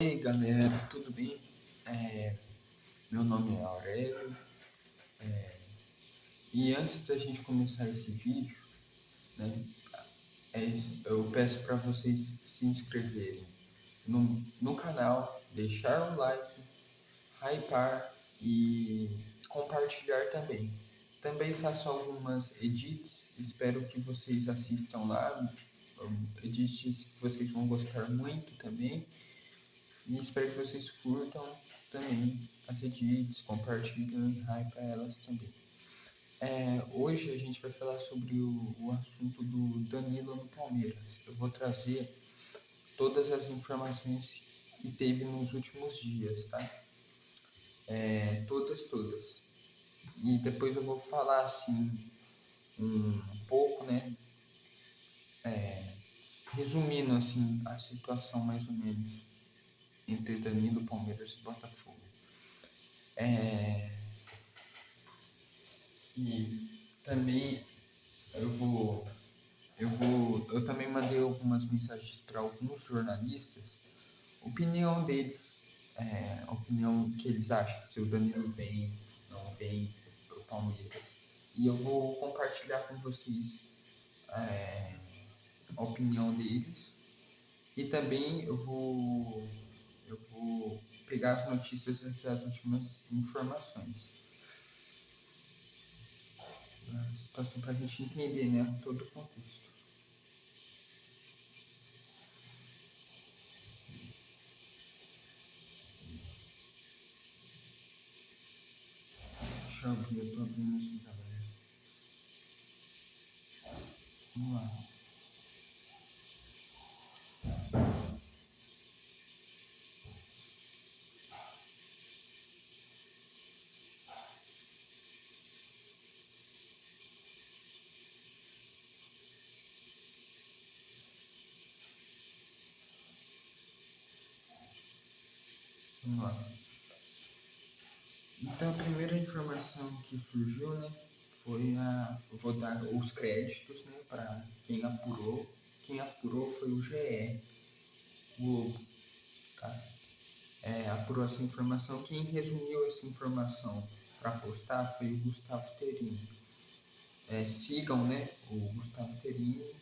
aí galera, tudo bem? Meu nome é Aurélio e antes da gente começar esse vídeo, né, eu peço para vocês se inscreverem no canal, deixar o like, hypar e compartilhar também. Também faço algumas edits, espero que vocês assistam lá, edits que vocês vão gostar muito também. E espero que vocês curtam também as edits, compartilhem e hype elas também. Hoje a gente vai falar sobre o assunto do Danilo no Palmeiras. Eu vou trazer todas as informações que teve nos últimos dias, tá? Todas. E depois eu vou falar assim um pouco, né? Resumindo assim a situação mais ou menos entre Danilo, Palmeiras e Botafogo. E também eu também mandei algumas mensagens para alguns jornalistas, opinião deles, opinião que eles acham se o Danilo vem, não vem para o Palmeiras. E eu vou compartilhar com vocês a opinião deles. E também eu vou pegar as notícias aqui, as últimas informações. A situação para a gente entender, né, todo o contexto. Deixa eu abrir, eu tô abrindo aqui, galera. Vamos lá. Vamos lá. Então, a primeira informação que surgiu, né, foi eu vou dar os créditos, né, para quem apurou. Quem apurou foi o GE Globo, tá? Apurou essa informação. Quem resumiu essa informação para postar foi o Gustavo Terini. Sigam, né, o Gustavo Terini,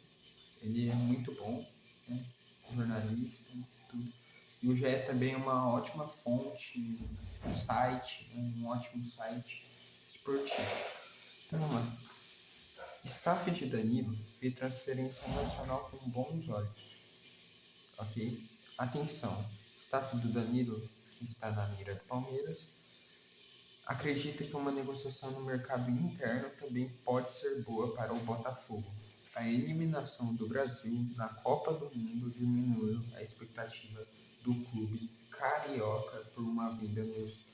ele é muito bom, né, jornalista, tudo. E o GE também é uma ótima fonte, um site, um ótimo site esportivo. Então vamos lá. Staff de Danilo vê transferência nacional com bons olhos. Ok? Atenção, staff do Danilo, que está na mira do Palmeiras, acredita que uma negociação no mercado interno também pode ser boa para o Botafogo. A eliminação do Brasil na Copa do Mundo diminuiu a expectativa do clube carioca por uma venda nos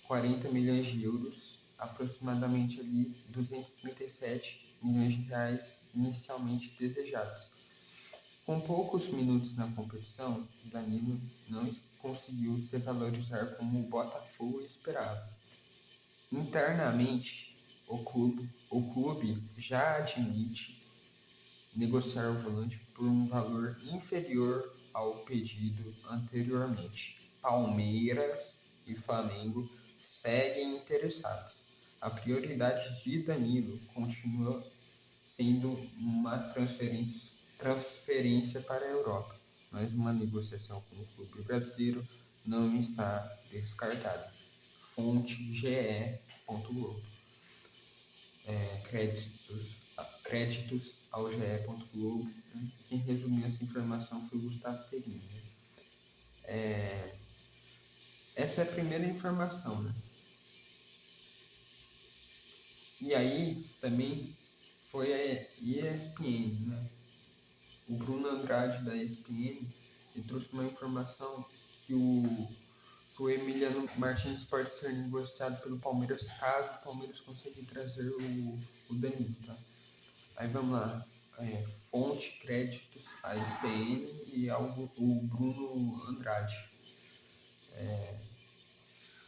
40 milhões de euros, aproximadamente ali 237 milhões de reais inicialmente desejados. Com poucos minutos na competição, Danilo não conseguiu se valorizar como o Botafogo esperava. Internamente, o clube já admite negociar o volante por um valor inferior ao pedido anteriormente. Palmeiras e Flamengo seguem interessados. A prioridade de Danilo continua sendo uma transferência para a Europa, mas uma negociação com o clube brasileiro não está descartada. Fonte ge.globo. Créditos ao ge.globo. Né? Quem resumiu essa informação foi o Gustavo Terini. Essa é a primeira informação, né? E aí também foi a ESPN, né? O Bruno Andrade da ESPN ele trouxe uma informação que o Emiliano Martins pode ser negociado pelo Palmeiras caso o Palmeiras consiga trazer o Danilo, tá? Aí vamos lá. Fonte, créditos, a ESPN e o Bruno Andrade.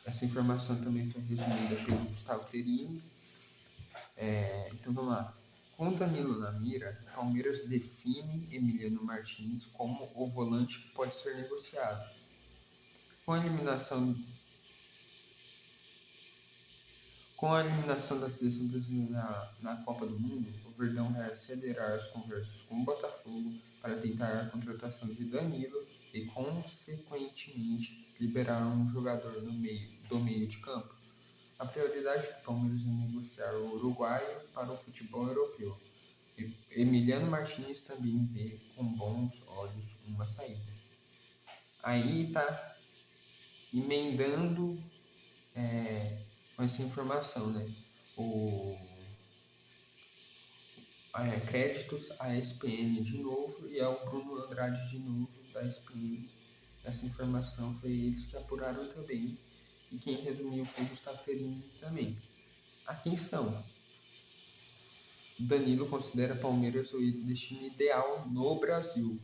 Essa informação também foi resumida pelo Gustavo Terini. Então vamos lá. Com Danilo na mira, Palmeiras define Emiliano Martins como o volante que pode ser negociado. Com a eliminação da seleção brasileira na Copa do Mundo, o Verdão vai acelerar as conversas com o Botafogo para tentar a contratação de Danilo e, consequentemente, liberar um jogador do meio de campo. A prioridade do Palmeiras é negociar o uruguaio para o futebol europeu. Emiliano Martins também vê com bons olhos uma saída. Aí tá emendando com essa informação, né? Créditos à SPN de novo e ao Bruno Andrade de novo da SPN. Essa informação foi eles que apuraram também. E quem resumiu foi o Gustavo Terini também. Atenção! Danilo considera Palmeiras o destino ideal no Brasil.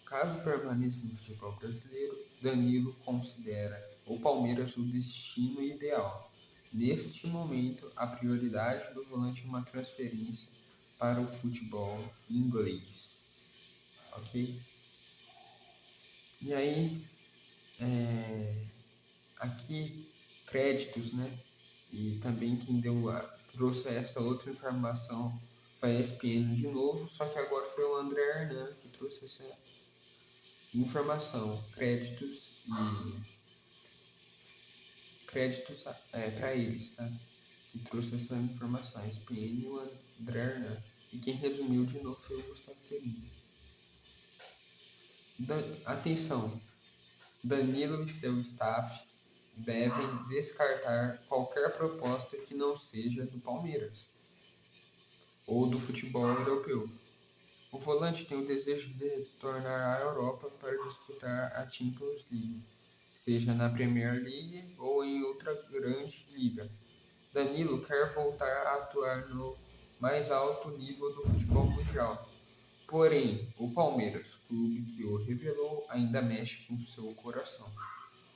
Caso permaneça no futebol brasileiro, Danilo considera o Palmeiras o destino ideal. Neste momento, a prioridade do volante é uma transferência para o futebol inglês. Ok? E aí, aqui, créditos, né? E também quem trouxe essa outra informação foi a ESPN de novo, só que agora foi o André Hernan que trouxe essa informação, créditos para eles, tá? Que trouxe essa informação, a ESPN e o André Hernan. E quem resumiu de novo foi o Gustavo Terini. Atenção, Danilo e seu staff devem descartar qualquer proposta que não seja do Palmeiras ou do futebol europeu. O volante tem o desejo de retornar à Europa para disputar a Champions League, seja na Premier League ou em outra grande liga. Danilo quer voltar a atuar no mais alto nível do futebol mundial. Porém, o Palmeiras, clube que o revelou, ainda mexe com seu coração.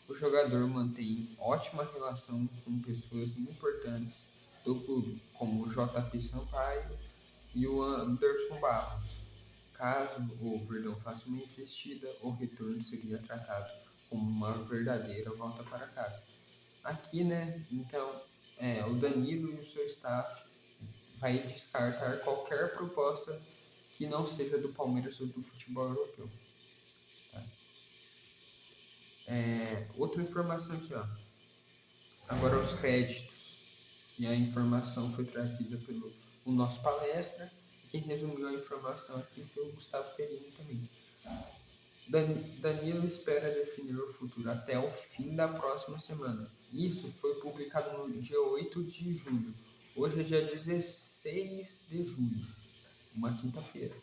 O jogador mantém ótima relação com pessoas importantes do clube, como o JP Sampaio e o Anderson Barros. Caso o Verdão faça uma investida, o retorno seria tratado como uma verdadeira volta para casa. Aqui, né, então, o Danilo e o seu staff vai descartar qualquer proposta que não seja do Palmeiras ou do futebol europeu. Tá? Outra informação aqui, ó. Agora os créditos. E a informação foi trazida pelo nosso palestra. Quem resumiu a informação aqui foi o Gustavo Terini também. Danilo espera definir o futuro até o fim da próxima semana. Isso foi publicado no dia 8 de julho. Hoje é dia 16 de julho, uma quinta-feira.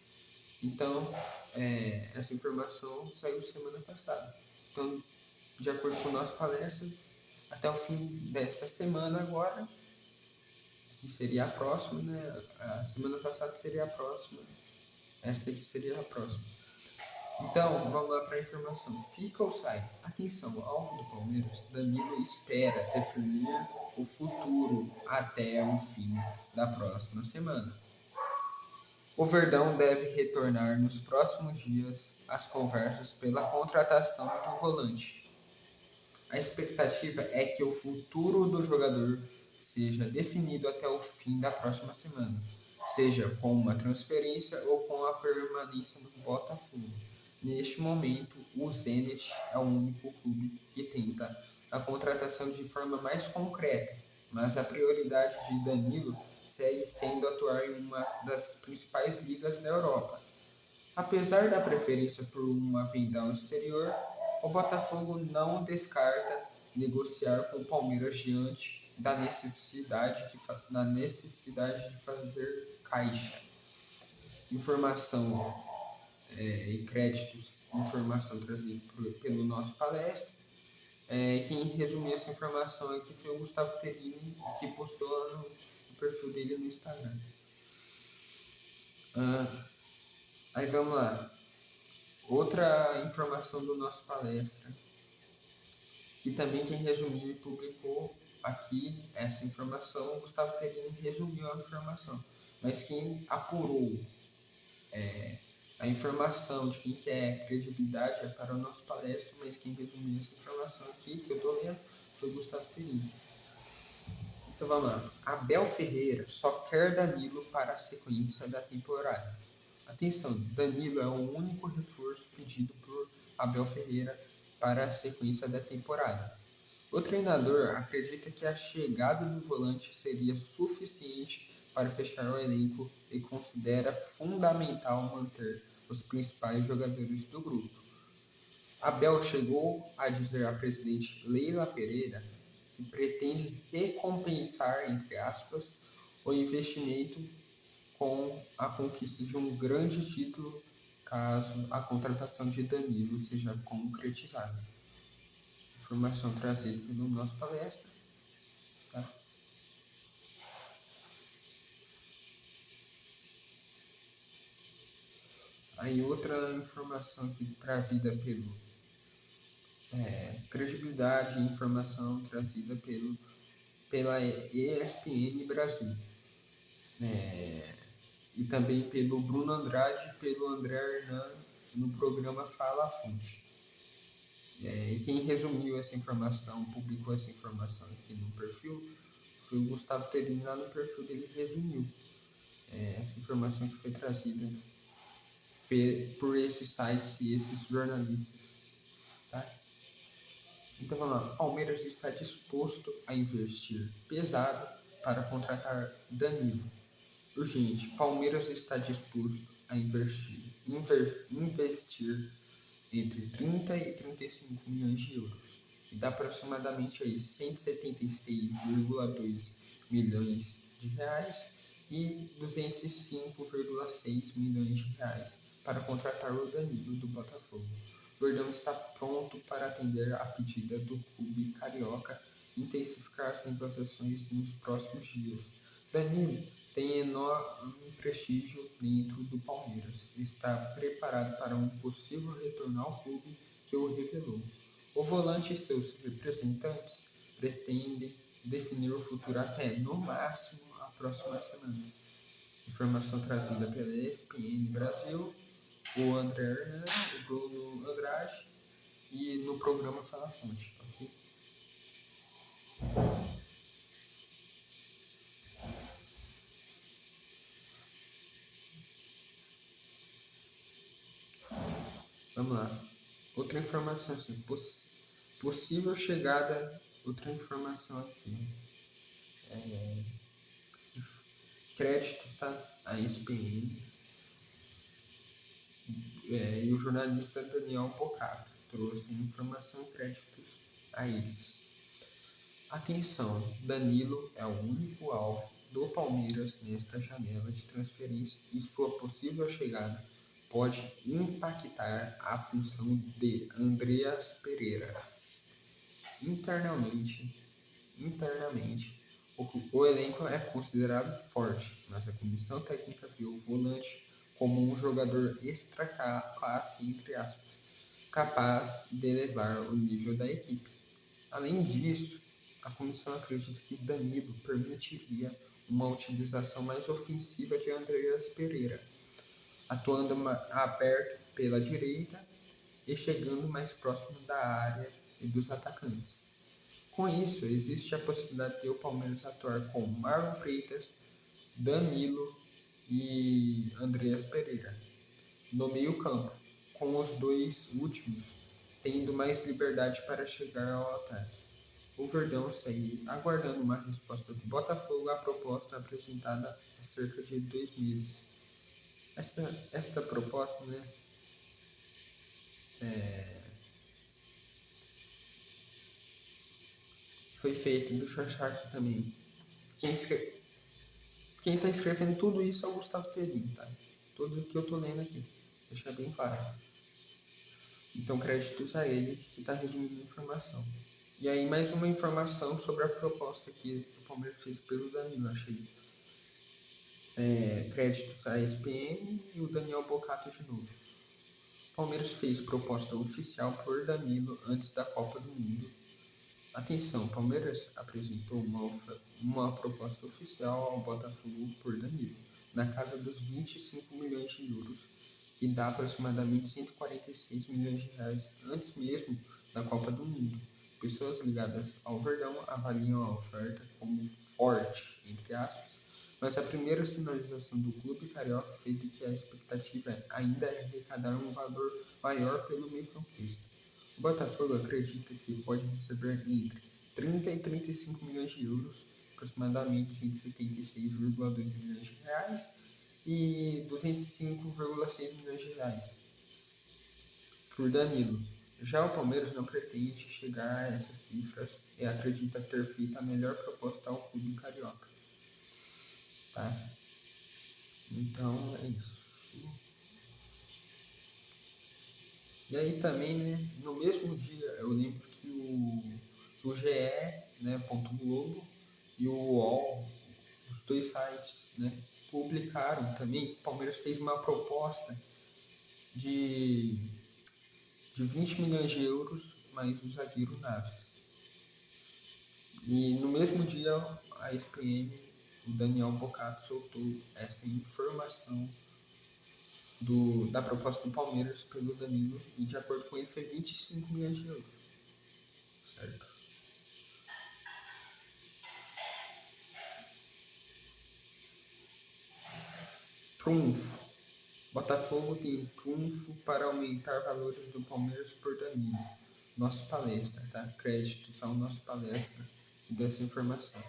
Então, essa informação saiu semana passada. Então, de acordo com o nosso palestra, até o fim dessa semana agora, que seria a próxima, né? A semana passada seria a próxima, esta aqui seria a próxima. Então, vamos lá para a informação. Fica ou sai? Atenção, alvo do Palmeiras, Danilo espera definir o futuro até o fim da próxima semana. O Verdão deve retornar nos próximos dias às conversas pela contratação do volante. A expectativa é que o futuro do jogador seja definido até o fim da próxima semana, seja com uma transferência ou com a permanência no Botafogo. Neste momento, o Zenit é o único clube que tenta a contratação de forma mais concreta, mas a prioridade de Danilo segue sendo atuar em uma das principais ligas da Europa. Apesar da preferência por uma venda ao exterior, o Botafogo não descarta negociar com o Palmeiras diante da necessidade de fazer caixa. Informação e créditos, informação trazida pelo nosso palestra. Quem resumiu essa informação aqui foi o Gustavo Terini, que postou no perfil dele no Instagram. Aí vamos lá. Outra informação do nosso palestra, que também quem resumiu e publicou aqui essa informação, o Gustavo Terini resumiu a informação, mas quem apurou A informação de quem quer credibilidade é para o nosso palestra, mas quem resumiu essa informação aqui, que eu estou lendo, foi Gustavo Terim. Então vamos lá. Abel Ferreira só quer Danilo para a sequência da temporada. Atenção, Danilo é o único reforço pedido por Abel Ferreira para a sequência da temporada. O treinador acredita que a chegada do volante seria suficiente para fechar o elenco e considera fundamental manter os principais jogadores do grupo. Abel chegou a dizer à presidente Leila Pereira que pretende recompensar, entre aspas, o investimento com a conquista de um grande título caso a contratação de Danilo seja concretizada. Informação trazida pelo nosso palestra. Tá? Aí outra informação aqui trazida credibilidade e informação trazida pela ESPN Brasil. E também pelo Bruno Andrade e pelo André Hernan no programa Fala a Fonte. E quem resumiu essa informação, publicou essa informação aqui no perfil, foi o Gustavo Terim. Lá no perfil dele resumiu essa informação que foi trazida por esses sites e esses jornalistas. Tá? Então vamos lá. Palmeiras está disposto a investir pesado para contratar Danilo. Urgente. Palmeiras está disposto a investir entre 30 e 35 milhões de euros, que dá aproximadamente aí 176,2 milhões de reais e 205,6 milhões de reais para contratar o Danilo do Botafogo. O Verdão está pronto para atender a pedida do clube carioca e intensificar as negociações nos próximos dias. Danilo tem enorme prestígio dentro do Palmeiras. Está preparado para um possível retorno ao clube que o revelou. O volante e seus representantes pretendem definir o futuro até, no máximo, a próxima semana. Informação trazida pela ESPN Brasil, o André Hernan, o Bruno Andrade e no programa Fala a Fonte. Okay? Vamos lá. Outra informação assim, possível chegada, outra informação aqui. Créditos, tá? A ESPN e o jornalista Daniel Bocato trouxe informação e créditos a eles. Atenção, Danilo é o único alvo do Palmeiras nesta janela de transferência e sua possível chegada pode impactar a função de Andreas Pereira. Internamente, o elenco é considerado forte, mas a comissão técnica viu o volante como um jogador extra classe, entre aspas, capaz de elevar o nível da equipe. Além disso, a comissão acredita que Danilo permitiria uma utilização mais ofensiva de Andreas Pereira, atuando aberto pela direita e chegando mais próximo da área e dos atacantes. Com isso, existe a possibilidade de o Palmeiras atuar com Marlon Freitas, Danilo e Andreas Pereira no meio-campo, com os dois últimos tendo mais liberdade para chegar ao ataque. O Verdão segue aguardando uma resposta do Botafogo à proposta apresentada há cerca de 2 meses. Esta proposta, foi feita, deixa eu achar aqui também. Quem está escrevendo tudo isso é o Gustavo Terim, tá? Tudo que eu tô lendo aqui, deixar bem claro. Então, créditos a ele que está resumindo a informação. E aí, mais uma informação sobre a proposta que o Palmeiras fez pelo Danilo, achei. Créditos à ESPN e o Daniel Bocato de novo. O Palmeiras fez proposta oficial por Danilo antes da Copa do Mundo. Atenção, o Palmeiras apresentou uma proposta oficial ao Botafogo por Danilo, na casa dos 25 milhões de euros, que dá aproximadamente 146 milhões de reais antes mesmo da Copa do Mundo. Pessoas ligadas ao Verdão avaliam a oferta como forte, entre aspas, mas a primeira sinalização do clube carioca fez de que a expectativa ainda é arrecadar um valor maior pelo meio-campista. O Botafogo acredita que pode receber entre 30 e 35 milhões de euros, aproximadamente 176,2 milhões de reais, e 205,6 milhões de reais por Danilo. Já o Palmeiras não pretende chegar a essas cifras e acredita ter feito a melhor proposta ao clube carioca. Tá? Então é isso. E aí também, né, no mesmo dia, eu lembro que o GE, né, Ponto Globo e o UOL, os dois sites, né, publicaram também que o Palmeiras fez uma proposta de 20 milhões de euros mais o zagueiro Naves. E no mesmo dia, a ESPN, o Daniel Bocato, soltou essa informação da proposta do Palmeiras pelo Danilo, e de acordo com ele foi 25 milhões de euros. Certo? Trunfo. Botafogo tem trunfo para aumentar valores do Palmeiras por Danilo. Nosso palestra, tá? Créditos ao nosso palestra que deu essa informação.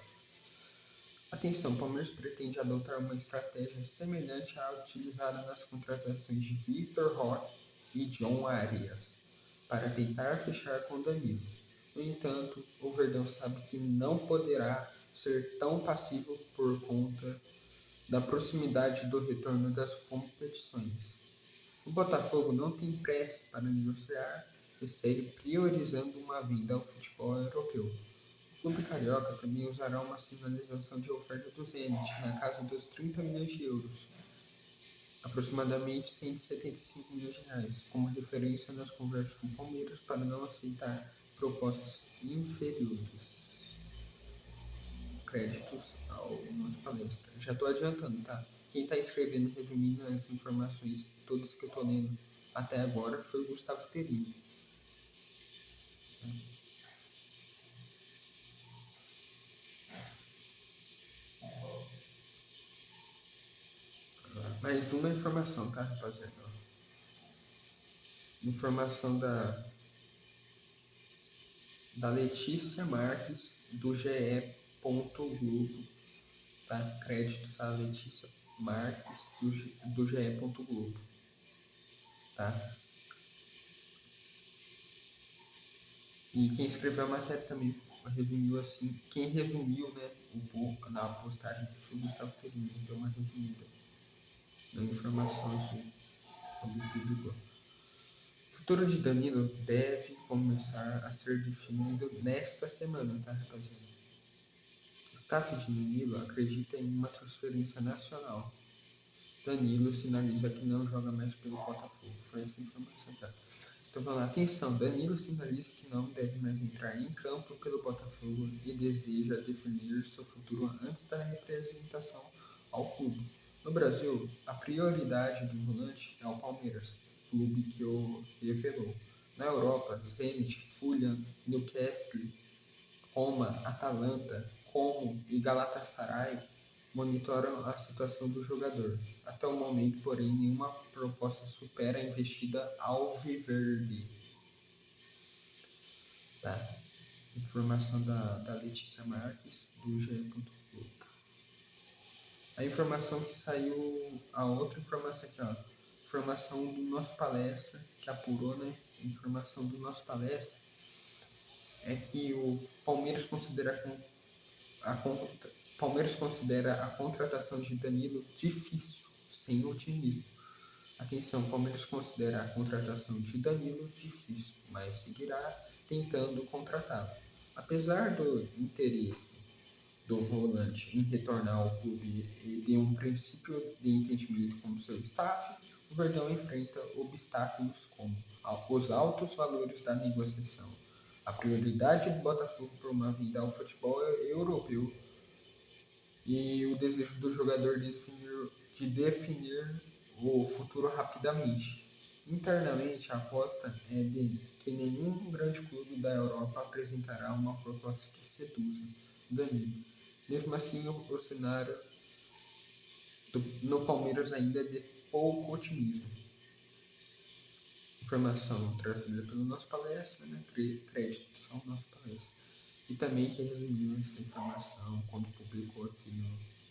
Atenção, o Palmeiras pretende adotar uma estratégia semelhante à utilizada nas contratações de Vitor Roque e John Arias, para tentar fechar com Danilo. No entanto, o Verdão sabe que não poderá ser tão passivo por conta da proximidade do retorno das competições. O Botafogo não tem pressa para negociar e segue priorizando uma vinda ao futebol europeu. O clube carioca também usará uma sinalização de oferta do Zenit na casa dos 30 milhões de euros, aproximadamente 175 milhões de reais, como referência nas conversas com o Palmeiras para não aceitar propostas inferiores. Créditos ao nosso palestra. Já estou adiantando, tá? Quem está escrevendo, resumindo as informações todas que eu estou lendo até agora foi o Gustavo Perini. Mais uma informação, tá, rapaziada? Informação da Letícia Marques, do GE. Globo, tá? Créditos a Letícia Marques, do GE. Globo, tá? E quem escreveu a matéria também resumiu assim, quem resumiu, né, na postagem foi o Gustavo Perini, deu uma resumida na informação aqui, quando publicou. O futuro de Danilo deve começar a ser definido nesta semana, tá, rapaziada? O staff de Danilo acredita em uma transferência nacional. Danilo sinaliza que não joga mais pelo Botafogo. Foi essa informação, tá? Então vamos lá, atenção, Danilo sinaliza que não deve mais entrar em campo pelo Botafogo e deseja definir seu futuro antes da representação ao clube. No Brasil, a prioridade do volante é o Palmeiras, clube que o revelou. Na Europa, Zenit, Fulham, Newcastle, Roma, Atalanta, Como e Galatasaray monitoram a situação do jogador. Até o momento, porém, nenhuma proposta supera a investida alviverde. Tá? Informação da Letícia Marques, do GE.globo. A informação que saiu, a outra informação aqui, ó. Informação do nosso palestra, que apurou, né? Informação do nosso palestra é que o Palmeiras considera a contratação de Danilo difícil, sem otimismo. Atenção, o Palmeiras considera a contratação de Danilo difícil, mas seguirá tentando contratá-lo. Apesar do interesse do volante em retornar ao clube e de um princípio de entendimento com seu staff, o Verdão enfrenta obstáculos como os altos valores da negociação, a prioridade do Botafogo por uma vinda ao futebol europeu e o desejo do jogador de definir o futuro rapidamente. Internamente, a aposta é de que nenhum grande clube da Europa apresentará uma proposta que seduza Danilo. Mesmo assim, o cenário no Palmeiras ainda é de pouco otimismo. Informação trazida pelo nosso palestra, né? Crédito ao nosso palestra. E também quem reuniu essa informação quando publicou aqui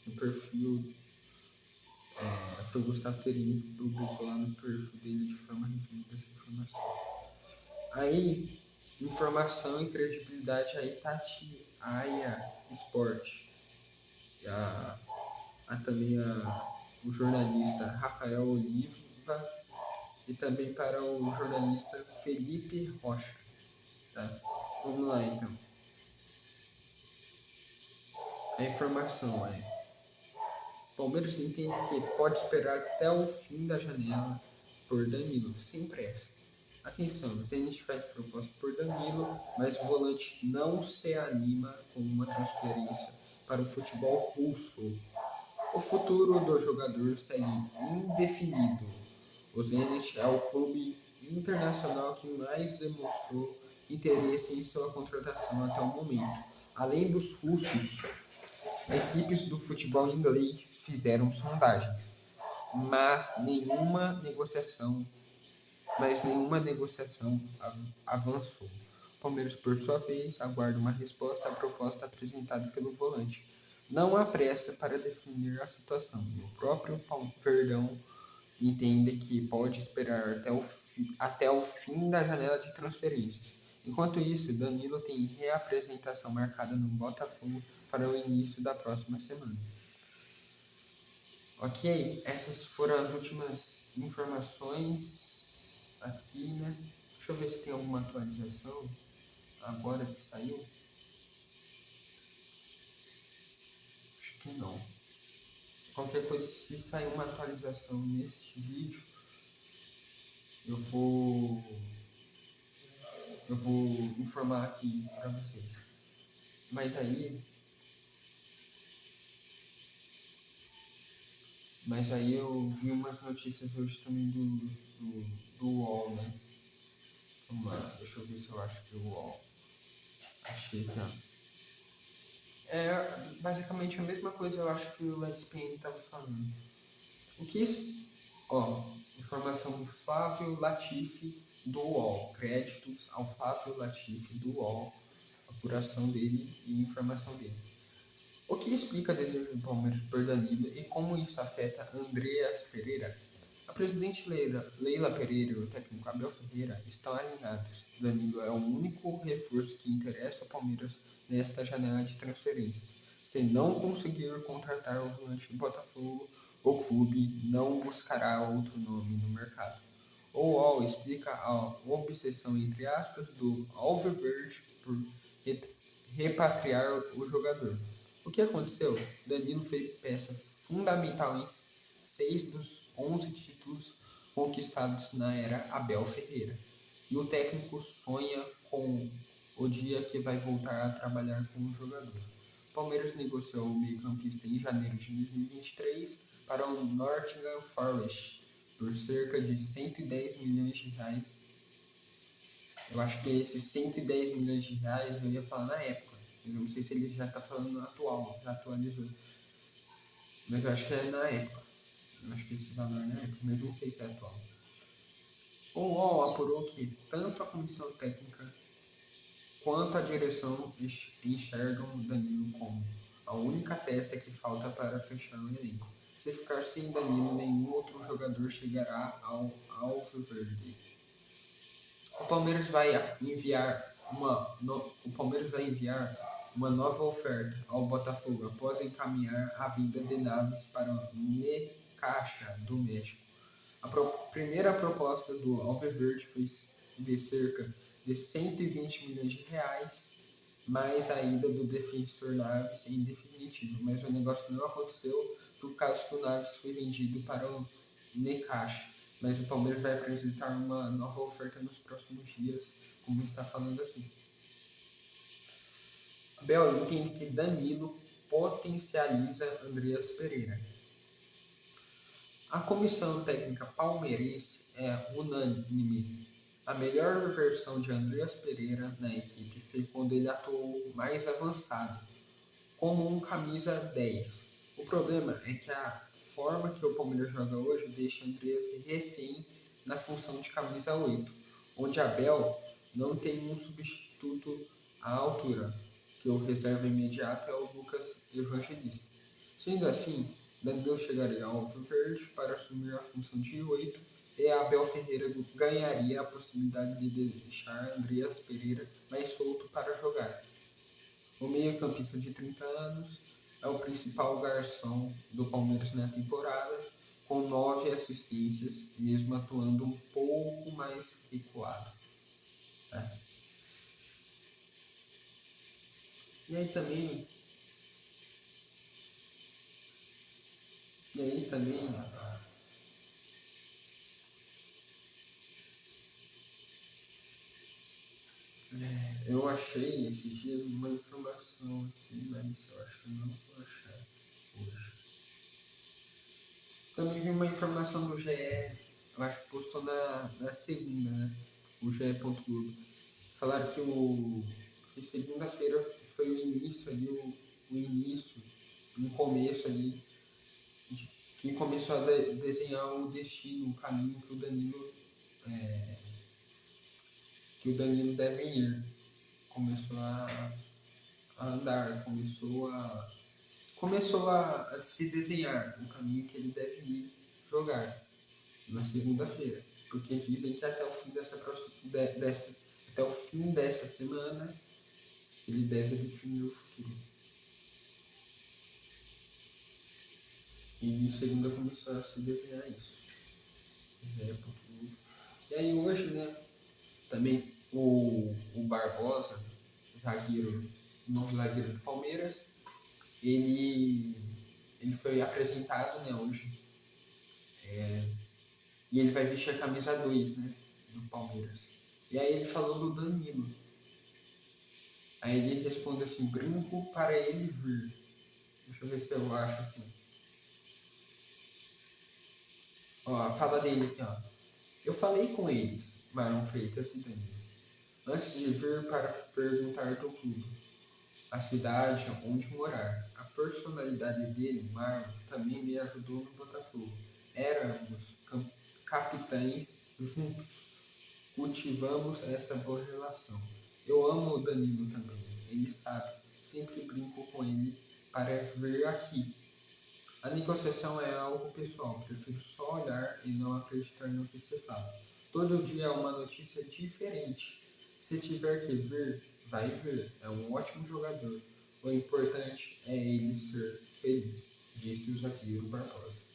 no perfil foi o Gustavo Terini que publicou lá no perfil dele de forma referida essa informação. Aí, informação e credibilidade aí Itatiaia Sport. Também o jornalista Rafael Oliva e também para o jornalista Felipe Rocha. Tá? Vamos lá então. A informação é: Palmeiras entende que pode esperar até o fim da janela por Danilo, sem pressa. Atenção, Zenit faz proposta por Danilo, mas o volante não se anima com uma transferência para o futebol russo. O futuro do jogador segue indefinido. O Zenit é o clube internacional que mais demonstrou interesse em sua contratação até o momento. Além dos russos, equipes do futebol inglês fizeram sondagens, mas nenhuma negociação avançou. O Palmeiras, por sua vez, aguarda uma resposta à proposta apresentada pelo volante. Não há pressa para definir a situação. O próprio Verdão entende que pode esperar até o fim da janela de transferências. Enquanto isso, Danilo tem reapresentação marcada no Botafogo para o início da próxima semana. Ok, essas foram as últimas informações aqui, né? Deixa eu ver se tem alguma atualização agora que saiu. Acho que não. Qualquer coisa, se sair uma atualização neste vídeo, eu vou informar aqui para vocês. Mas aí eu vi umas notícias hoje também do UOL, né? Vamos lá, deixa eu ver se eu acho que o UOL. Achei aqui, ó. É basicamente a mesma coisa, eu acho que o ESPN estava falando. O que isso? Ó, informação do Flávio Latifi do UOL. Créditos ao Flávio Latifi do UOL. Apuração dele e informação dele. O que explica o desejo do Palmeiras por Danilo e como isso afeta Andreas Pereira? A presidente Leila Pereira e o técnico Abel Ferreira estão alinhados. Danilo é o único reforço que interessa ao Palmeiras nesta janela de transferências. Se não conseguir contratar o volante do Botafogo, o clube não buscará outro nome no mercado. O UOL explica a obsessão, entre aspas, do Alviverde por repatriar o jogador. O que aconteceu? Danilo foi peça fundamental em 6 dos 11 títulos conquistados na era Abel Ferreira. E o técnico sonha com o dia que vai voltar a trabalhar com o jogador. O Palmeiras negociou o meio-campista em janeiro de 2023 para o Nottingham Forest por cerca de 110 milhões de reais. Eu acho que esses 110 milhões de reais eu ia falar na época. Eu não sei se ele já está falando no atual, já atualizou. Mas eu acho que é na época. Eu acho que esse valor é na época, mas não sei se é atual. O UOL apurou que tanto a comissão técnica quanto a direção enxergam Danilo como a única peça que falta para fechar o elenco. Se ficar sem Danilo, nenhum outro jogador chegará ao Alviverde. O Palmeiras vai enviar uma nova oferta ao Botafogo após encaminhar a vinda de Naves para o Necaxa do México. A primeira proposta do Alviverde foi de cerca de 120 milhões de reais, mais a ida do defensor Naves em definitivo, mas o negócio não aconteceu por causa que o Naves foi vendido para o Necaxa. Mas o Palmeiras vai apresentar uma nova oferta nos próximos dias, como está falando aqui. Abel entende que Danilo potencializa Andreas Pereira. A comissão técnica palmeirense é unânime. A melhor versão de Andreas Pereira na equipe foi quando ele atuou mais avançado, como um camisa 10. O problema é que a forma que o Palmeiras joga hoje deixa Andreas refém na função de camisa 8, onde Abel não tem um substituto à altura, que o reserva imediato é o Lucas Evangelista. Sendo assim, Danilo chegaria ao Alviverde para assumir a função de 8 e Abel Ferreira ganharia a possibilidade de deixar Andreas Pereira mais solto para jogar. O meio-campista de 30 anos é o principal garçom do Palmeiras na temporada, com 9 assistências, mesmo atuando um pouco mais recuado. Né? E aí também, eu achei esses dias uma informação aqui, mas eu acho que não vou achar hoje. Também vi uma informação do GE, eu acho que postou na segunda, né? O GE.globo. Falaram que segunda-feira foi o início ali, um começo ali, que começou a desenhar o destino, o caminho que o Danilo deve ir. Começou a andar, começou a se desenhar o caminho que ele deve ir jogar na segunda-feira. Porque dizem que até o fim até o fim dessa semana ele deve definir o futuro. E segunda começou a se desenhar isso. E aí hoje, né, também o Barbosa, o novo zagueiro do Palmeiras, ele foi apresentado, né, hoje. E ele vai vestir a camisa 2, né, do Palmeiras. E aí ele falou do Danilo. Aí ele responde assim, brinco para ele vir. Deixa eu ver se eu acho assim. Ó, a fala dele aqui, ó. Eu falei com eles, Marlon Freitas e Danilo, antes de vir para perguntar do clube, a cidade onde morar. A personalidade dele, Marlon, também me ajudou no Botafogo. Éramos capitães juntos. Cultivamos essa boa relação. Eu amo o Danilo também, ele sabe. Sempre brinco com ele para vir aqui. A negociação é algo pessoal, prefiro só olhar e não acreditar no que se fala. Todo dia é uma notícia diferente. Se tiver que vir, vai vir. É um ótimo jogador. O importante é ele ser feliz, disse o zagueiro Barbosa.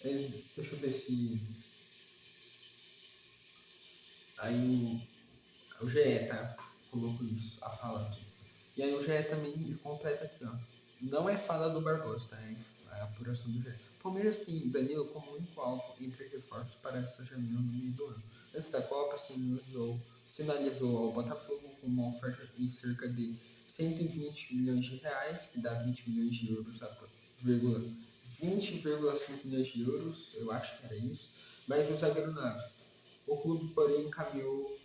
Deixa eu ver se... Aí o GE, tá? Colocou isso, a fala aqui. E aí o GE também completa aqui, ó. Não é fala do Barbosa, tá? É a apuração do GE. Palmeiras tem Danilo como único alvo entre reforços para essa janela no meio do ano. Antes da Copa, sinalizou ao Botafogo uma oferta em cerca de 120 milhões de reais, que dá 20 milhões de euros, 20,5 milhões de euros, eu acho que era isso, mas o zagueiro Naves. O clube, porém, encaminhou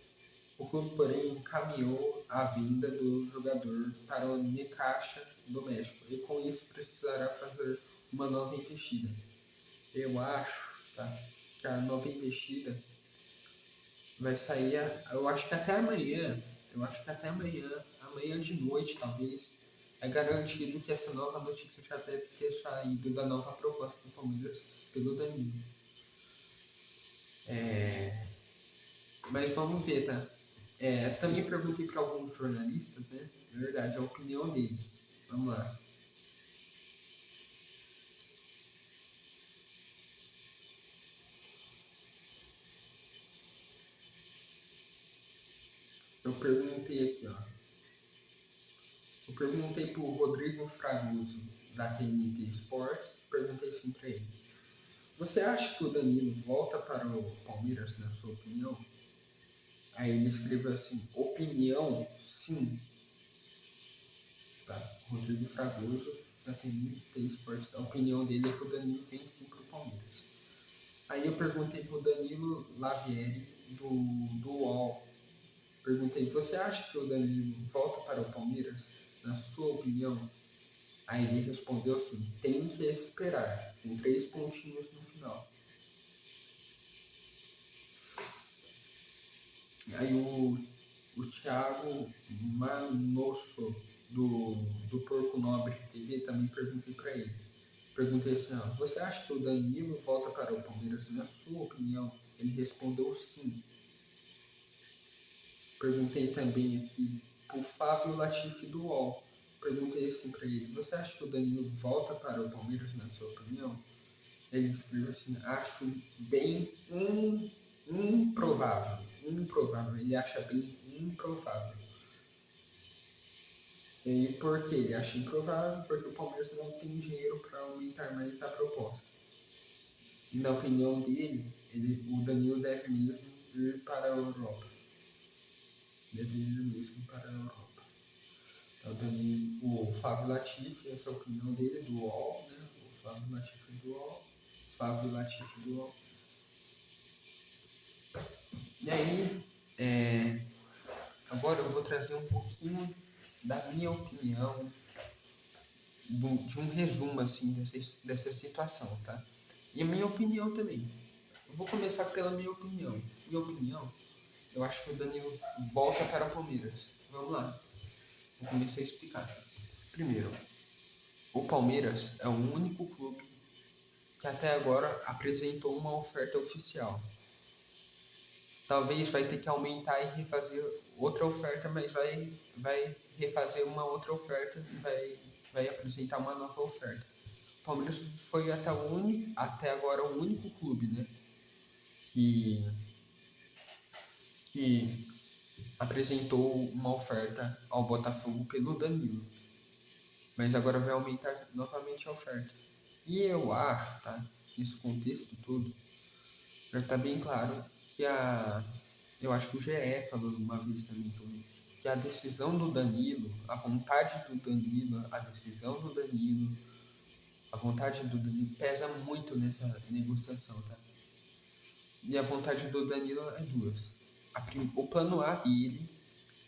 a vinda do jogador para o Necaxa do México e com isso precisará fazer uma nova investida. Eu acho, tá, que a nova investida vai sair, eu acho que até amanhã, amanhã de noite talvez, é garantido que essa nova notícia já deve ter saído da nova proposta do Palmeiras pelo Danilo. Mas vamos ver, tá? Também perguntei para alguns jornalistas, né? Na verdade, a opinião deles. Vamos lá. Eu perguntei aqui, ó. Eu perguntei pro Rodrigo Fragoso, da TNT Sports, perguntei assim pra ele. Você acha que o Danilo volta para o Palmeiras, na sua opinião? Aí ele escreveu assim, opinião, sim. Tá? Rodrigo Fragoso, da TNT Esportes, a opinião dele é que o Danilo vem sim pro Palmeiras. Aí eu perguntei pro Danilo Lavieri, do UOL, perguntei, você acha que o Danilo volta para o Palmeiras? Na sua opinião? Aí ele respondeu assim, tem que esperar, com 3 pontinhos no final. Aí o Thiago Manosso, do Porco Nobre TV, também perguntei para ele. Perguntei assim, ó, você acha que o Danilo volta para o Palmeiras? Na sua opinião? Ele respondeu sim. Perguntei também aqui pro Flávio Latifi do UOL. Perguntei assim para ele, você acha que o Danilo volta para o Palmeiras, na sua opinião? Ele escreveu assim, acho bem improvável. Ele acha bem improvável. E por que ele acha improvável? Porque o Palmeiras não tem dinheiro para aumentar mais a proposta. E na opinião dele, o Danilo deve mesmo ir para a Europa. Deve ir mesmo para a Europa. Então, o Flávio Latifi, essa é a opinião dele, do UOL, né? O Flávio Latifi do UOL. Flávio Latifi do UOL. E aí, agora eu vou trazer um pouquinho da minha opinião, de um resumo assim dessa situação, tá? E a minha opinião também. Eu vou começar pela minha opinião. Minha opinião, eu acho que o Danilo volta para o Palmeiras. Vamos lá. Vou começar a explicar. Primeiro, o Palmeiras é o único clube que até agora apresentou uma oferta oficial. Talvez vai ter que aumentar e refazer outra oferta, mas vai refazer uma outra oferta e vai apresentar uma nova oferta. O Palmeiras foi até agora o único clube, né, que apresentou uma oferta ao Botafogo pelo Danilo. Mas agora vai aumentar novamente a oferta. E eu acho, tá, nesse contexto todo, já está bem claro que eu acho que o GE falou uma vez também que a decisão do Danilo, a vontade do Danilo, a decisão do Danilo, a vontade do Danilo pesa muito nessa negociação, tá? E a vontade do Danilo é duas. O plano A dele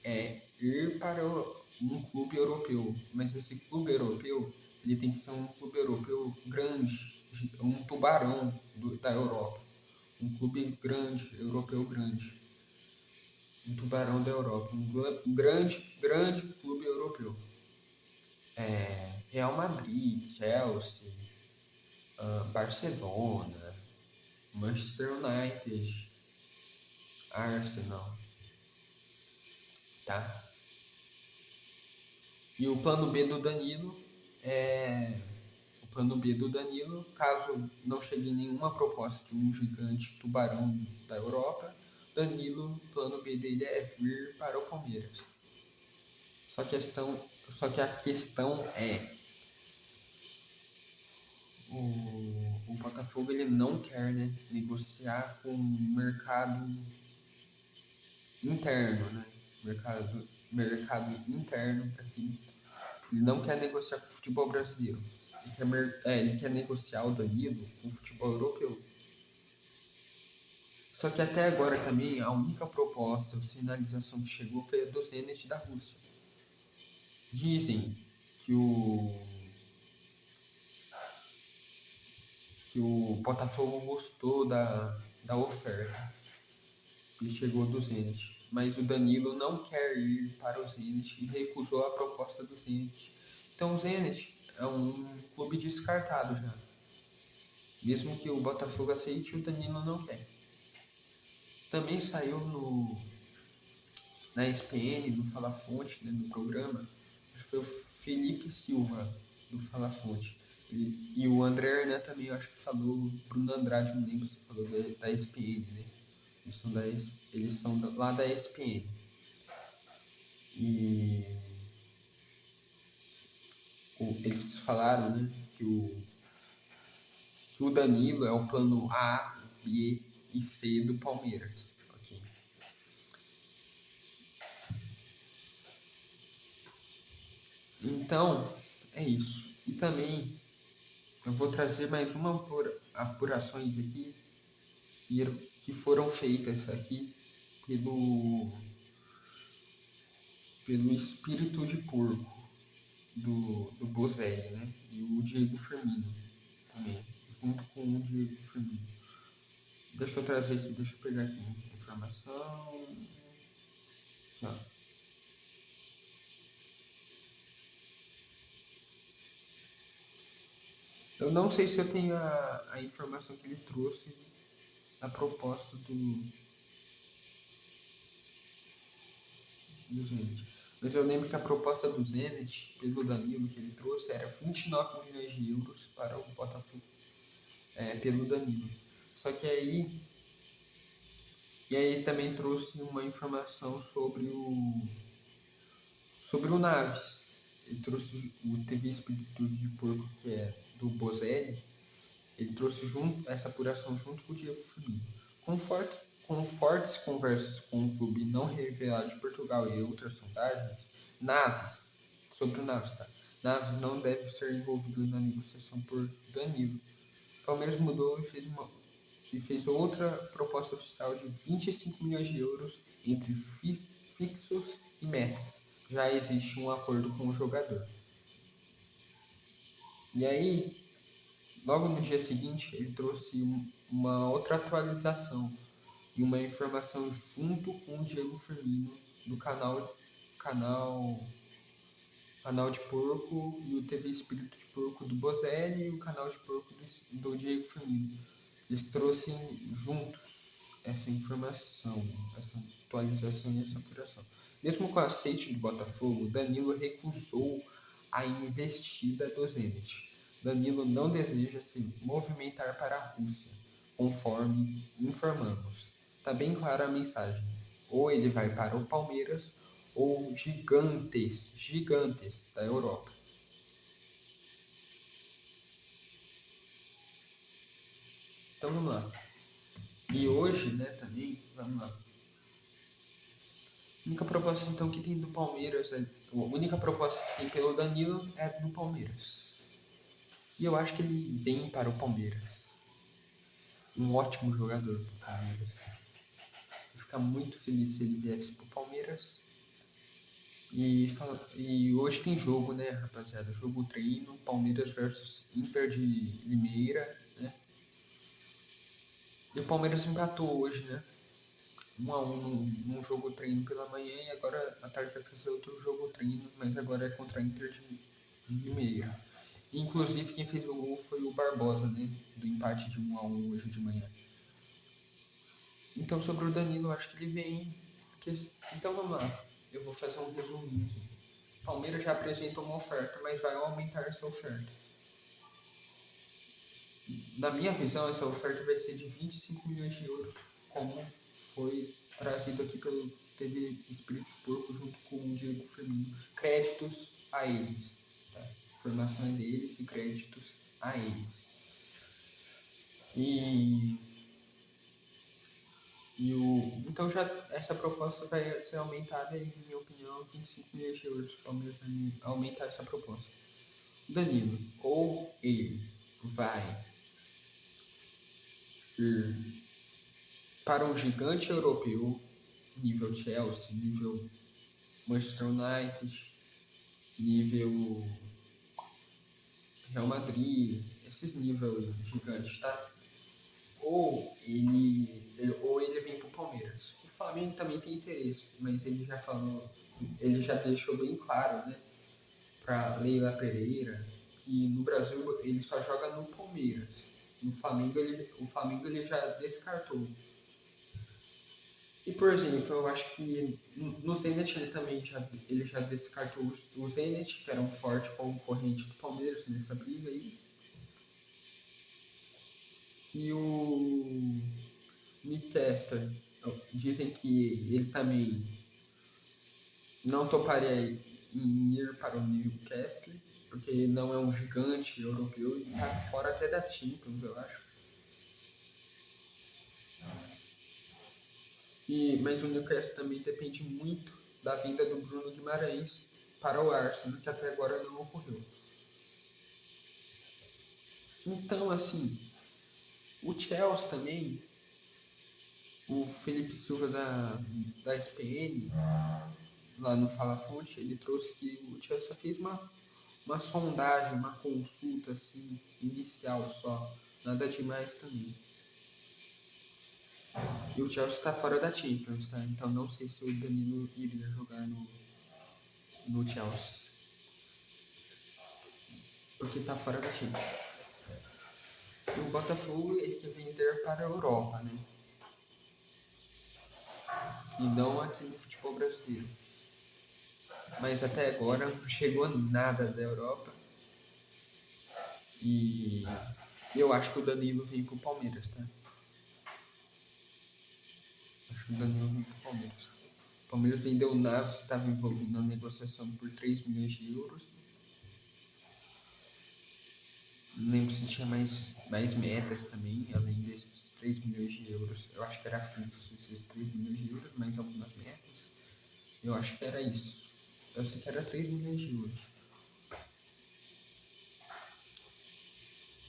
é ir para um clube europeu, mas esse clube europeu, ele tem que ser um clube europeu grande, um tubarão da Europa. Um clube grande, europeu grande. Um tubarão da Europa. Um grande clube europeu. Real Madrid, Chelsea, Barcelona, Manchester United, Arsenal. Tá? E o plano B do Danilo caso não chegue nenhuma proposta de um gigante tubarão da Europa, Danilo, o plano B dele é vir para o Palmeiras. Só que a questão é o Botafogo ele não quer, né, negociar com o mercado interno, né? Mercado interno, assim. Ele não quer negociar com o futebol brasileiro. Ele quer negociar o Danilo com o futebol europeu. Só que até agora também a única proposta ou sinalização que chegou foi a do Zenit da Rússia. Dizem que o Botafogo gostou da oferta que chegou do Zenit, mas o Danilo não quer ir para o Zenit e recusou a proposta do Zenit. Então o Zenit é um clube descartado já. Mesmo que o Botafogo aceite, o Danilo não quer. Também saiu na ESPN, no Fala Fonte, né, no programa, foi o Felipe Silva, do Fala Fonte. E o André Hernan também, eu acho que falou, Bruno Andrade, não lembro se falou da ESPN, né? Eles são lá da ESPN. E eles falaram, né, que o Danilo é o plano A, B e C do Palmeiras. Okay? Então, é isso. E também eu vou trazer mais uma apurações aqui que foram feitas aqui pelo, pelo espírito de porco do Bozelli, né? E o Diego Firmino também, junto com o Diego Firmino. Deixa eu trazer aqui, deixa eu pegar aqui informação. Aqui, ó. Eu não sei se eu tenho a informação que ele trouxe a proposta do Zenit. Mas eu lembro que a proposta do Zenit, pelo Danilo que ele trouxe, era 29 milhões de euros para o Botafogo, pelo Danilo. Só que aí, e aí ele também trouxe uma informação sobre o Naves. Ele trouxe o TV Espírito de Porco, que é do Bozelli, ele trouxe essa apuração junto com o Diego Firmino. Com fortes conversas com o clube não revelado de Portugal e outras sondagens, sobre o Naves, tá? Naves não deve ser envolvido na negociação por Danilo. O Palmeiras mudou e fez outra proposta oficial de 25 milhões de euros entre fixos e metas. Já existe um acordo com o jogador. E aí, logo no dia seguinte, ele trouxe uma outra atualização e uma informação junto com o Diego Firmino do canal de porco e o TV Espírito de Porco do Bozelli e o canal de porco do Diego Firmino. Eles trouxeram juntos essa informação, essa atualização e essa apuração. Mesmo com o aceite do Botafogo, Danilo recusou a investida do Zenit. Danilo não deseja se movimentar para a Rússia, conforme informamos. Está bem clara a mensagem. Ou ele vai para o Palmeiras ou gigantes da Europa. Então vamos lá. E hoje, né, também, vamos lá. A única proposta então que tem do Palmeiras, a única proposta que tem pelo Danilo é do Palmeiras. E eu acho que ele vem para o Palmeiras. Um ótimo jogador para o Palmeiras. Eu ficar muito feliz se ele viesse para o Palmeiras. E hoje tem jogo, né, rapaziada? Jogo treino, Palmeiras versus Inter de Limeira, né? E o Palmeiras empatou hoje, né? 1-1 num jogo treino pela manhã e agora à tarde vai fazer outro jogo treino, mas agora é contra a Inter de Limeira. Inclusive quem fez o gol foi o Barbosa, né? Do empate de 1-1 hoje de manhã. Então sobre o Danilo, eu acho que ele vem. Então vamos lá, eu vou fazer um resuminho aqui. O Palmeiras já apresentou uma oferta, mas vai aumentar essa oferta. Na minha visão, essa oferta vai ser de 25 milhões de euros, como foi trazido aqui pelo TV Espírito de Porco junto com o Diego Firmino. Créditos a eles. Tá? Informação é deles e créditos a eles. Então já essa proposta vai ser aumentada e, na minha opinião, 25 milhões de euros. O Palmeiras vai aumentar essa proposta. Danilo, ou ele vai ir para um gigante europeu, nível Chelsea, nível Manchester United, nível Real Madrid, esses níveis gigantes, tá? Ou ele vem pro Palmeiras. O Flamengo também tem interesse, mas ele já deixou bem claro, né, pra Leila Pereira, que no Brasil ele só joga no Palmeiras. No Flamengo o Flamengo ele já descartou. E por exemplo, eu acho que no Zenit ele já descartou o Zenit, que era um forte concorrente do Palmeiras nessa briga aí. E o Newcastle, dizem que ele também não toparia em ir para o Newcastle, porque ele não é um gigante europeu e está fora até da Champions, eu acho. Mas o Newcastle também depende muito da vinda do Bruno Guimarães para o Arsenal, que até agora não ocorreu. Então, assim, o Chelsea também, o Felipe Silva da SPN, lá no Fala Fonte, ele trouxe que o Chelsea fez uma sondagem, uma consulta assim, inicial só, nada demais também. E o Chelsea está fora da Champions, tá? Então não sei se o Danilo iria jogar no Chelsea. Porque está fora da Champions. E o Botafogo ele quer vender para a Europa, né? E não aqui no futebol brasileiro. Mas até agora não chegou nada da Europa. E eu acho que o Danilo vem pro Palmeiras, tá? Acho que o Danilo vem pro Palmeiras. O Palmeiras vendeu o Naves, estava envolvido na negociação por 3 milhões de euros. Não lembro se tinha mais metas também, além desses 3 milhões de euros. Eu acho que era fixo esses 3 milhões de euros, mais algumas metas. Eu acho que era isso. Eu sei que era 3 milhões de euros.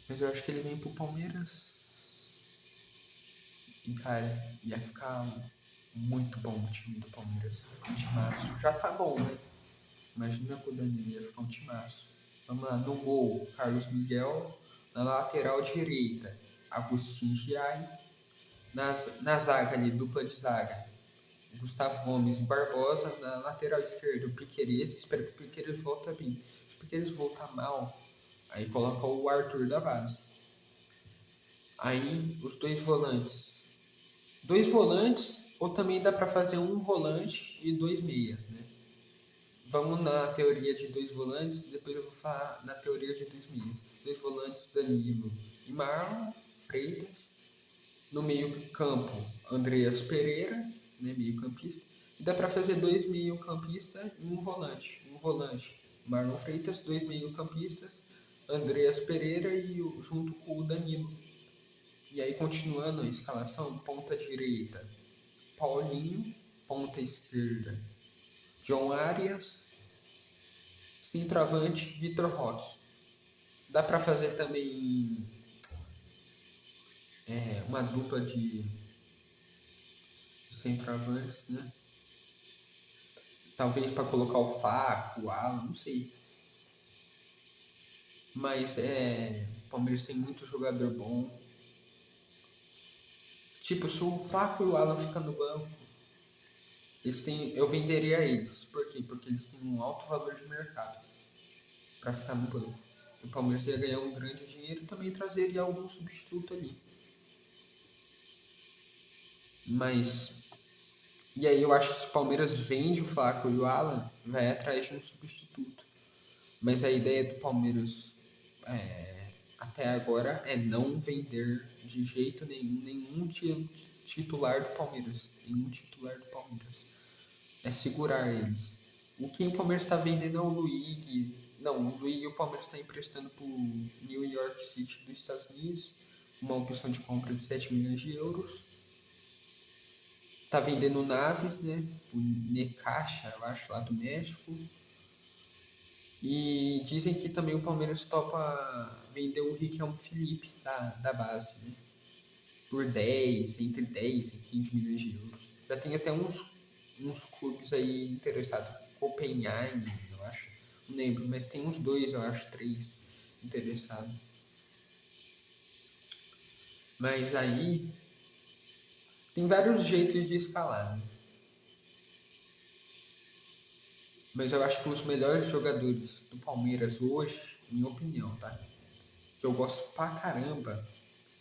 Mas eu acho que ele vem pro Palmeiras. E, cara, ia ficar muito bom o time do Palmeiras. Um timaço. Já tá bom, né? Imagina com o Danilo, ia ficar um timaço. Vamos lá, no gol, Carlos Miguel. Na lateral direita, Agustin Giai. Na zaga ali, dupla de zaga, Gustavo Gomes e Barbosa. Na lateral esquerda, o Piquerez. Espero que o Piquerez volte bem. Se o Piquerez voltar mal, aí coloca o Arthur da base. Aí, os dois volantes. Dois volantes, ou também dá para fazer um volante e 2 meias, né? Vamos na teoria de 2 volantes, depois eu vou falar na teoria de 2 meias. 2 volantes, Danilo e Marlon Freitas. No meio campo, Andreas Pereira, né, meio campista. E dá para fazer 2 meio campistas e um volante. Um volante, Marlon Freitas, 2 meio campistas, Andreas Pereira e junto com o Danilo. E aí, continuando a escalação, ponta direita, Paulinho, ponta esquerda, John Arias, centroavante, Vitor Roque. Dá para fazer também uma dupla de centroavantes, né? Talvez para colocar o Flaco, o Alan, não sei. Mas o Palmeiras tem muito jogador bom. Tipo, se o Flaco e o Alan ficam no banco, eu venderia eles. Por quê? Porque eles têm um alto valor de mercado para ficar no banco. O Palmeiras ia ganhar um grande dinheiro e também trazeria algum substituto ali. Mas. E aí eu acho que se o Palmeiras vende o Flaco e o Alan, vai atrás de um substituto. Mas a ideia do Palmeiras até agora é não vender de jeito nenhum titular do Palmeiras. Nenhum titular do Palmeiras. É segurar eles. O que o Palmeiras está vendendo é o Luigi. Não, o Luigi o Palmeiras está emprestando para o New York City dos Estados Unidos. Uma opção de compra de 7 milhões de euros. Tá vendendo Naves, né? O Necaxa, eu acho, lá do México. E dizem que também o Palmeiras topa vender o Riquelme Felipe da base, né? Por entre 10 e 15 milhões de euros. Já tem até uns clubes aí interessados. Copenhague, eu acho. Não lembro, mas tem uns 2, eu acho, 3 interessados. Mas aí tem vários jeitos de escalar, né? Mas eu acho que os melhores jogadores do Palmeiras hoje, minha opinião, tá? Que eu gosto pra caramba,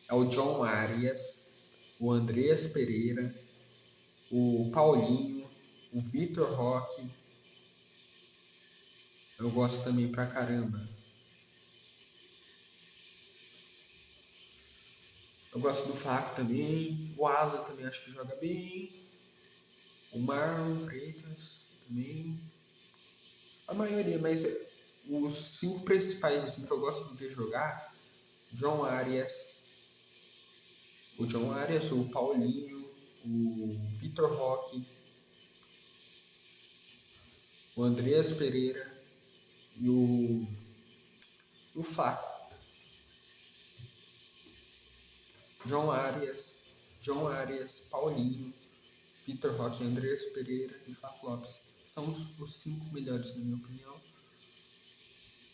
é o John Arias, o Andreas Pereira, o Paulinho, o Vitor Roque. Eu gosto também pra caramba. Eu gosto do Flaco também. O Alan também acho que joga bem. O Marlon Freitas também. A maioria, mas os 5 principais assim, que eu gosto de ver jogar, John Arias, o Paulinho, o Vitor Roque, o Andreas Pereira e o Flaco. John Arias, Paulinho, Vitor Roque, Andreas Pereira e Fábio Lopes. São os 5 melhores, na minha opinião.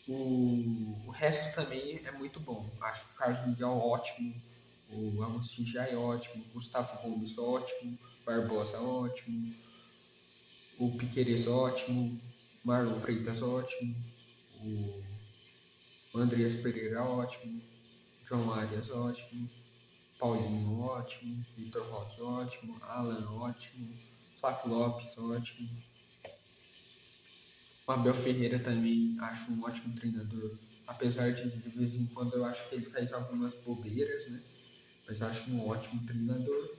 O resto também é muito bom. Acho o Carlos Miguel ótimo, o Agostinho Jai ótimo, Gustavo Gomes ótimo, Barbosa ótimo, o Piqueires ótimo, Marlon Freitas ótimo, o Andreas Pereira ótimo, João Arias ótimo, Paulinho ótimo, Vitor Roque ótimo, Alan ótimo, Flávio Lopes ótimo, o Abel Ferreira também acho um ótimo treinador, apesar de vez em quando eu acho que ele faz algumas bobeiras, né? Mas eu acho um ótimo treinador.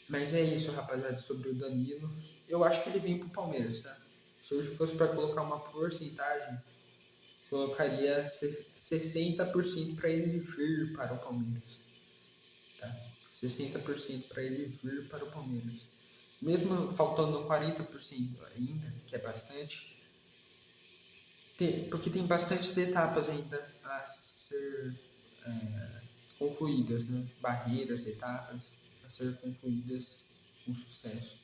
Mas é isso, rapaziada, sobre o Danilo. Eu acho que ele vem pro Palmeiras, tá? Se hoje fosse para colocar uma porcentagem, colocaria 60% para ele vir para o Palmeiras. Tá? 60% para ele vir para o Palmeiras. Mesmo faltando 40% ainda, que é bastante, porque tem bastantes etapas ainda a ser concluídas, né? Barreiras, etapas a ser concluídas com sucesso.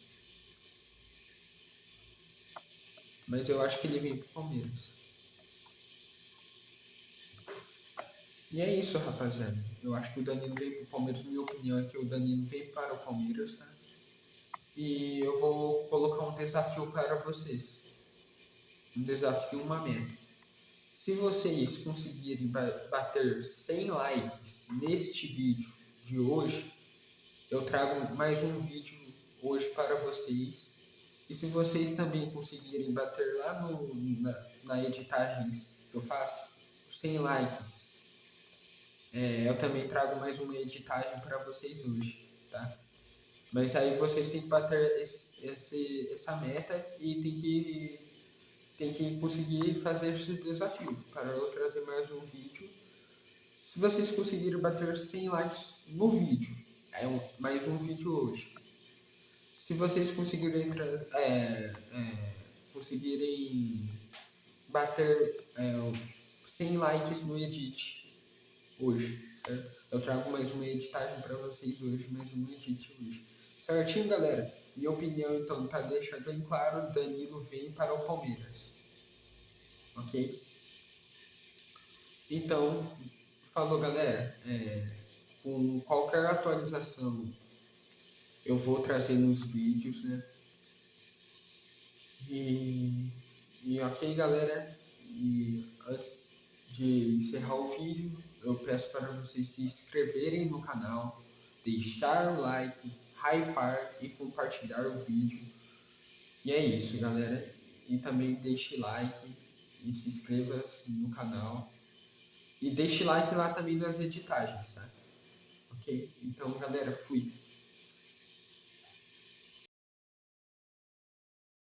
Mas eu acho que ele vem pro Palmeiras. E é isso, rapaziada. Eu acho que o Danilo vem pro Palmeiras. Minha opinião é que o Danilo vem para o Palmeiras, tá? E eu vou colocar um desafio para vocês. Um desafio, uma meta. Se vocês conseguirem bater 100 likes neste vídeo de hoje, eu trago mais um vídeo hoje para vocês. E se vocês também conseguirem bater lá na editagens que eu faço, 100 likes, eu também trago mais uma editagem para vocês hoje, tá? Mas aí vocês têm que bater essa meta e tem que conseguir fazer esse desafio para eu trazer mais um vídeo. Se vocês conseguirem bater 100 likes no vídeo, mais um vídeo hoje. Se vocês conseguirem bater 100 likes no edit hoje, certo? Eu trago mais uma editagem para vocês hoje, mais um edit hoje. Certinho, galera? Minha opinião, então, tá deixando bem claro, Danilo vem para o Palmeiras. Ok? Então, falou, galera. Com qualquer atualização, eu vou trazer nos vídeos, né? E ok, galera? E antes de encerrar o vídeo, eu peço para vocês se inscreverem no canal, deixar o like, hypar e compartilhar o vídeo. E é isso, galera. E também deixe like e se inscreva no canal. E deixe like lá também nas editagens, tá? Ok? Então, galera, fui.